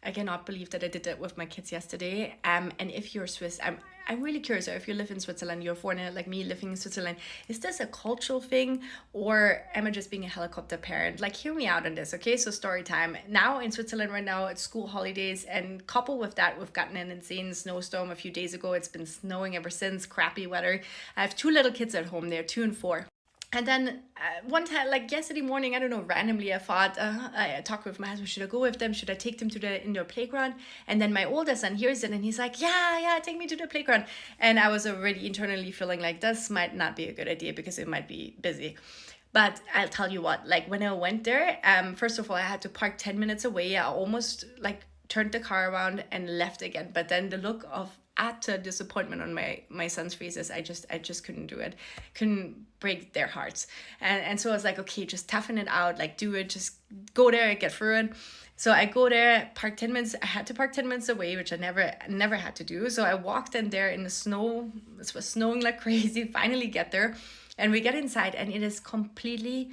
I cannot believe that I did that with my kids yesterday. And if you're Swiss, I'm really curious. Or if you live in Switzerland, you're a foreigner like me living in Switzerland. Is this a cultural thing, or am I just being a helicopter parent? Like, hear me out on this, okay? So story time. Now in Switzerland right now, it's school holidays, and coupled with that, we've gotten an insane snowstorm a few days ago. It's been snowing ever since. Crappy weather. I have two little kids at home. They're 2 and 4. And then one time, like yesterday morning, I don't know, randomly I thought, I talked with my husband, should I go with them? Should I take them to the indoor playground? And then my older son hears it and he's like, yeah, take me to the playground. And I was already internally feeling like this might not be a good idea because it might be busy. But I'll tell you what, like when I went there, first of all, I had to park 10 minutes away. I almost like turned the car around and left again. But then the look of utter disappointment on my son's faces, I just couldn't do it, couldn't break their hearts. And so I was like, okay, just toughen it out, like do it, just go there, get through it. So I go there, park 10 minutes. I had to park 10 minutes away, which I never had to do. So I walked in there in the snow. It was snowing like crazy. Finally get there, and we get inside, and it is completely,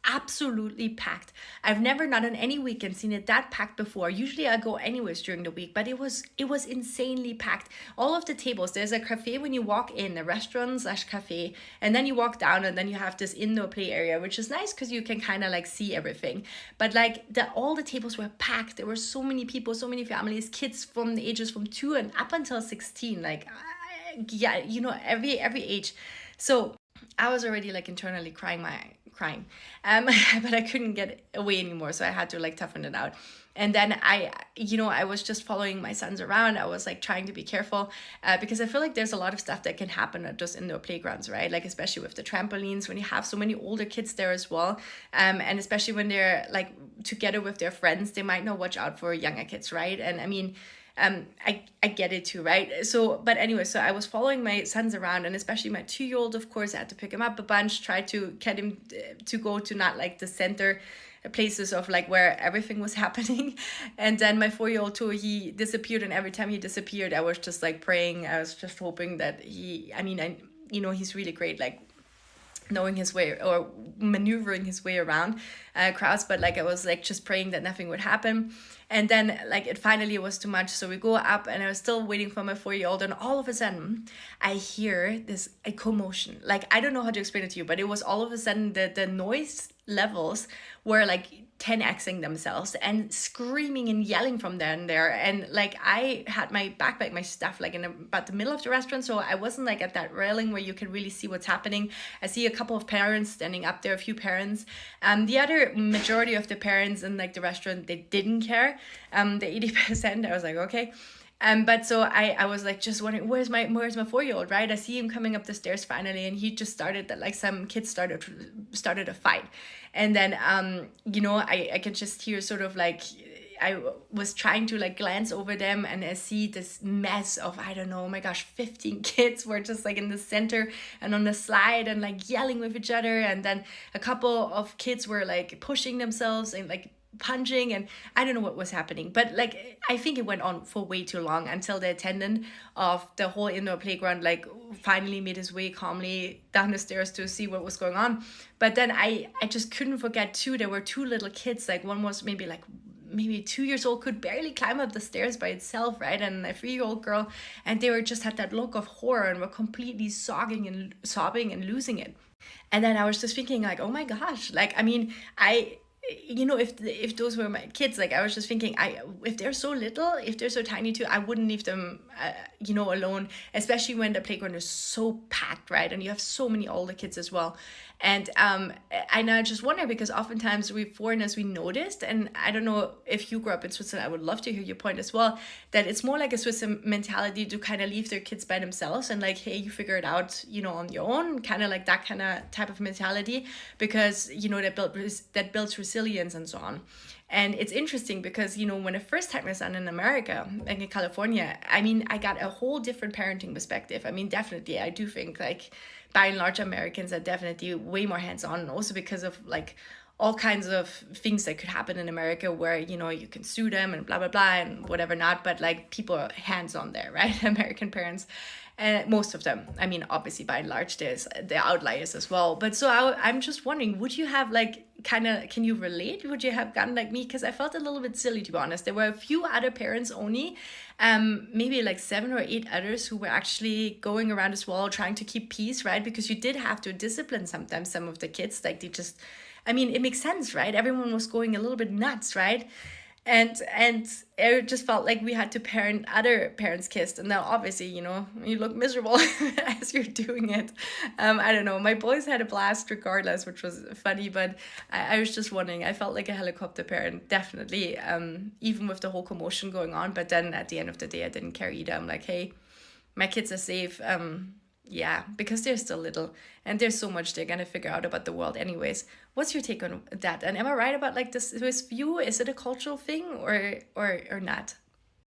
absolutely packed. I've never, not on any weekend, seen it that packed before. Usually I go anyways during the week, but it was insanely packed. All of the tables, there's a cafe when you walk in, a restaurant slash cafe, and then you walk down, and then you have this indoor play area, which is nice because you can kind of like see everything. But like all the tables were packed. There were so many people, so many families, kids from the ages from 2 and up until 16, like yeah, you know, every age. So I was already like internally crying, but I couldn't get away anymore, so I had to like toughen it out. And then I was just following my sons around. I was like trying to be careful because I feel like there's a lot of stuff that can happen at just indoor playgrounds, right? Like especially with the trampolines, when you have so many older kids there as well, and especially when they're like together with their friends, they might not watch out for younger kids, right? And I mean, I get it too, right? So, but anyway, so I was following my sons around, and especially my 2-year-old, of course, I had to pick him up a bunch, try to get him to go to not like the center places of like where everything was happening. And then my 4-year-old too, he disappeared, and every time he disappeared, I was just like praying. I was just hoping that he's really great, like knowing his way or maneuvering his way around crowds, but like I was like just praying that nothing would happen. And then like it finally was too much, so we go up, and I was still waiting for my 4-year-old, and all of a sudden I hear a commotion. Like I don't know how to explain it to you, but it was all of a sudden the noise levels were like 10xing themselves, and screaming and yelling from there and there. And like I had my backpack, my stuff, like in about the middle of the restaurant, so I wasn't like at that railing where you can really see what's happening. I see a couple of parents standing up there, a few parents. The other majority of the parents in like the restaurant, they didn't care. The 80%, I was like, okay. But so I was like just wondering, where's my 4-year-old, right? I see him coming up the stairs finally, and he just started that, like some kids started a fight. And then I can just hear sort of like I was trying to like glance over them, and I see this mess of, I don't know, oh my gosh, 15 kids were just like in the center and on the slide and like yelling with each other. And then a couple of kids were like pushing themselves and like punching, and I don't know what was happening, but like I think it went on for way too long until the attendant of the whole indoor playground like finally made his way calmly down the stairs to see what was going on. But then I just couldn't forget too, there were two little kids, like one was maybe 2 years old, could barely climb up the stairs by itself, right? And a 3-year-old girl, and they were just had that look of horror and were completely sobbing and losing it. And then I was just thinking like, oh my gosh, like I mean, if those were my kids, like I was just thinking, if they're so little, if they're so tiny too, I wouldn't leave them alone, especially when the playground is so packed, right? And you have so many older kids as well. And I just wonder, because oftentimes we foreigners, we noticed, and I don't know if you grew up in Switzerland, I would love to hear your point as well, that it's more like a Swiss mentality to kind of leave their kids by themselves and like, hey, you figure it out, on your own, kind of like that kind of type of mentality, because that builds resilience and so on. And it's interesting because, when I first had my son in America, like in California, I mean, I got a whole different parenting perspective. I mean, definitely, I do think like by and large, Americans are definitely way more hands-on, also because of like all kinds of things that could happen in America where, you know, you can sue them and blah, blah, blah, and whatever not. But like people are hands on there, right? American parents. And most of them, I mean, obviously by and large, there's the outliers as well. But so I'm just wondering, would you have like kind of, can you relate? Would you have gotten like me? Because I felt a little bit silly, to be honest. There were a few other parents only, maybe like 7 or 8 others who were actually going around as well, trying to keep peace, right? Because you did have to discipline sometimes some of the kids. Like they just, I mean, it makes sense, right? Everyone was going a little bit nuts, right? And it just felt like we had to parent other parents' kids, and now obviously, you know, you look miserable as you're doing it. I don't know, my boys had a blast regardless, which was funny, but I was just wondering, I felt like a helicopter parent, definitely, even with the whole commotion going on. But then at the end of the day, I didn't care either. I'm like, hey, my kids are safe. Yeah, because they're still little and there's so much they're gonna figure out about the world anyways. What's your take on that? And am I right about like this view? Is it a cultural thing or not?